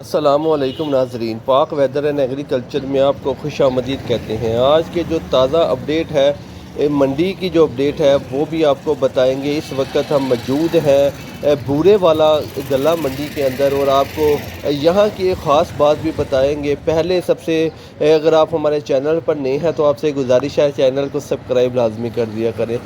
السلام علیکم ناظرین، پاک ویدر اینڈ ایگریکلچر میں آپ کو خوش آمدید کہتے ہیں۔ آج کے جو تازہ اپڈیٹ ہے منڈی کی جو اپڈیٹ ہے وہ بھی آپ کو بتائیں گے۔ اس وقت ہم موجود ہیں بورے والا گلہ منڈی کے اندر، اور آپ کو یہاں کی ایک خاص بات بھی بتائیں گے۔ پہلے سب سے اگر آپ ہمارے چینل پر نئے ہیں تو آپ سے گزارش ہے چینل کو سبسکرائب لازمی کر دیا کریں۔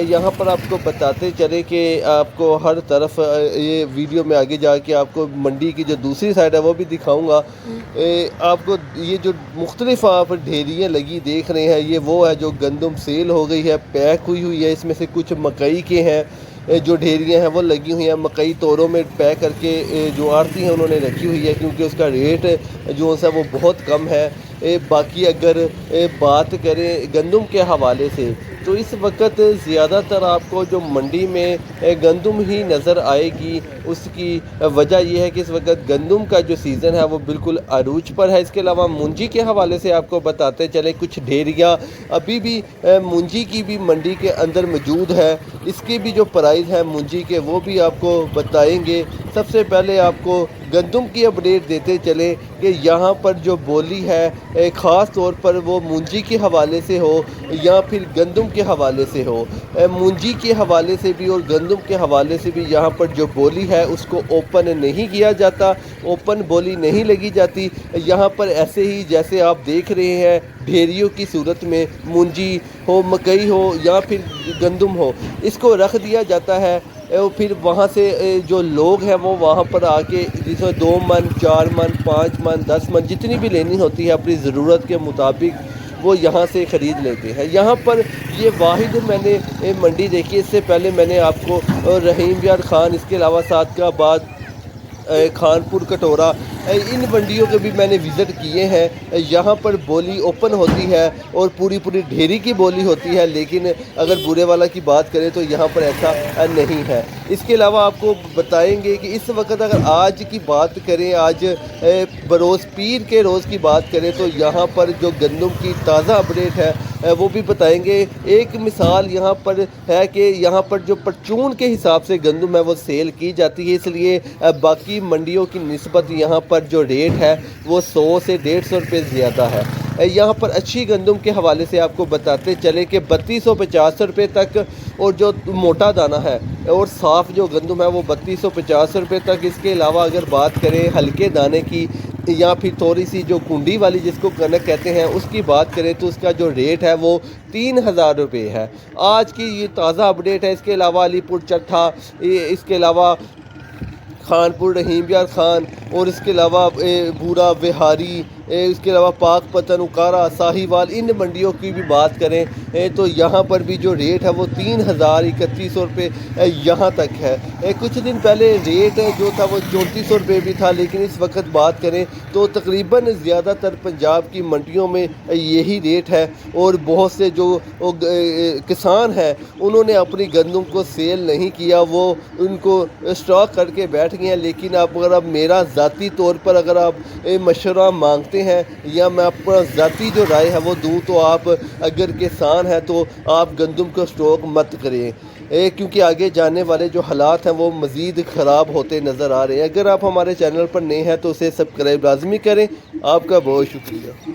یہاں پر آپ کو بتاتے چلیں کہ آپ کو ہر طرف یہ ویڈیو میں آگے جا کے آپ کو منڈی کی جو دوسری سائڈ ہے وہ بھی دکھاؤں گا۔ آپ کو یہ جو مختلف آپ ڈھیریاں لگی دیکھ رہے ہیں، یہ وہ ہے جو گندم سیل ہو گئی ہے، پیک ہوئی ہے۔ اس میں سے کچھ مکئی کے ہیں جو ڈھیریاں ہیں وہ لگی ہوئی ہیں، مکئی توروں میں پیک کر کے جو آڑتی ہیں انہوں نے رکھی ہوئی ہے، کیونکہ اس کا ریٹ جو ہے وہ بہت کم ہے۔ باقی اگر بات کریں گندم کے حوالے سے تو اس وقت زیادہ تر آپ کو جو منڈی میں گندم ہی نظر آئے گی۔ اس کی وجہ یہ ہے کہ اس وقت گندم کا جو سیزن ہے وہ بالکل عروج پر ہے۔ اس کے علاوہ مونجی کے حوالے سے آپ کو بتاتے چلیں، کچھ ڈھیریاں ابھی بھی مونجی کی بھی منڈی کے اندر موجود ہے۔ اس کی بھی جو پرائز ہے مونجی کے وہ بھی آپ کو بتائیں گے۔ سب سے پہلے آپ کو گندم کی اپڈیٹ دیتے چلیں کہ یہاں پر جو بولی ہے خاص طور پر وہ مونجی کے حوالے سے ہو یا پھر گندم کے حوالے سے ہو، مونجی کے حوالے سے بھی اور گندم کے حوالے سے بھی یہاں پر جو بولی ہے اس کو اوپن نہیں کیا جاتا، اوپن بولی نہیں لگی جاتی۔ یہاں پر ایسے ہی جیسے آپ دیکھ رہے ہیں ڈھیریوں کی صورت میں مونجی ہو، مکئی ہو یا پھر گندم ہو، اس کو رکھ دیا جاتا ہے۔ پھر وہاں سے جو لوگ ہیں وہ وہاں پر آ کے جس میں 2 من 4 من 5 من 10 من جتنی بھی لینی ہوتی ہے اپنی ضرورت کے مطابق وہ یہاں سے خرید لیتے ہیں۔ یہاں پر یہ واحد میں نے منڈی دیکھی، اس سے پہلے میں نے آپ کو رحیم یار خان، اس کے علاوہ صادقہ آباد، خانپور، کٹورہ، ان منڈیوں کے بھی میں نے وزٹ کیے ہیں۔ یہاں پر بولی اوپن ہوتی ہے اور پوری ڈھیری کی بولی ہوتی ہے، لیکن اگر بورے والا کی بات کریں تو یہاں پر ایسا نہیں ہے۔ اس کے علاوہ آپ کو بتائیں گے کہ اس وقت اگر آج کی بات کریں، آج بروز پیر کے روز کی بات کریں تو یہاں پر جو گندم کی تازہ اپڈیٹ ہے وہ بھی بتائیں گے۔ ایک مثال یہاں پر ہے کہ یہاں پر جو پرچون کے حساب سے گندم ہے وہ سیل کی جاتی ہے، اس لیے باقی منڈیوں کی نسبت یہاں پر جو ریٹ ہے وہ 100 سے 150 روپے زیادہ ہے۔ یہاں پر اچھی گندم کے حوالے سے آپ کو بتاتے چلے کہ 3250 روپے تک، اور جو موٹا دانہ ہے اور صاف جو گندم ہے وہ 3250 روپے تک۔ اس کے علاوہ اگر بات کریں ہلکے دانے کی یا پھر تھوڑی سی جو کنڈی والی جس کو کنک کہتے ہیں اس کی بات کریں تو اس کا جو ریٹ ہے وہ 3000 روپے ہے۔ آج کی یہ تازہ اپڈیٹ ہے۔ اس کے علاوہ علی پور چٹھا، اس کے علاوہ خانپور رحیم یار خان، اور اس کے علاوہ بورا بہاری، اس کے علاوہ پاک پتن، اکارا، ساہیوال، ان منڈیوں کی بھی بات کریں تو یہاں پر بھی جو ریٹ ہے وہ 3000 3100 روپے یہاں تک ہے۔ کچھ دن پہلے ریٹ جو تھا وہ 3400 روپے بھی تھا، لیکن اس وقت بات کریں تو تقریباً زیادہ تر پنجاب کی منڈیوں میں یہی ریٹ ہے، اور بہت سے جو کسان ہیں انہوں نے اپنی گندم کو سیل نہیں کیا، وہ ان کو اسٹاک کر کے بیٹھ گئے ہیں۔ لیکن اگر آپ میرا ذاتی طور پر اگر آپ مشورہ مانگتے ہیں یا میں اپنا ذاتی جو رائے ہے وہ دوں تو آپ اگر کسان ہیں تو آپ گندم کو اسٹاک مت کریں، کیونکہ آگے جانے والے جو حالات ہیں وہ مزید خراب ہوتے نظر آ رہے ہیں۔ اگر آپ ہمارے چینل پر نئے ہیں تو اسے سبسکرائب لازمی کریں۔ آپ کا بہت شکریہ۔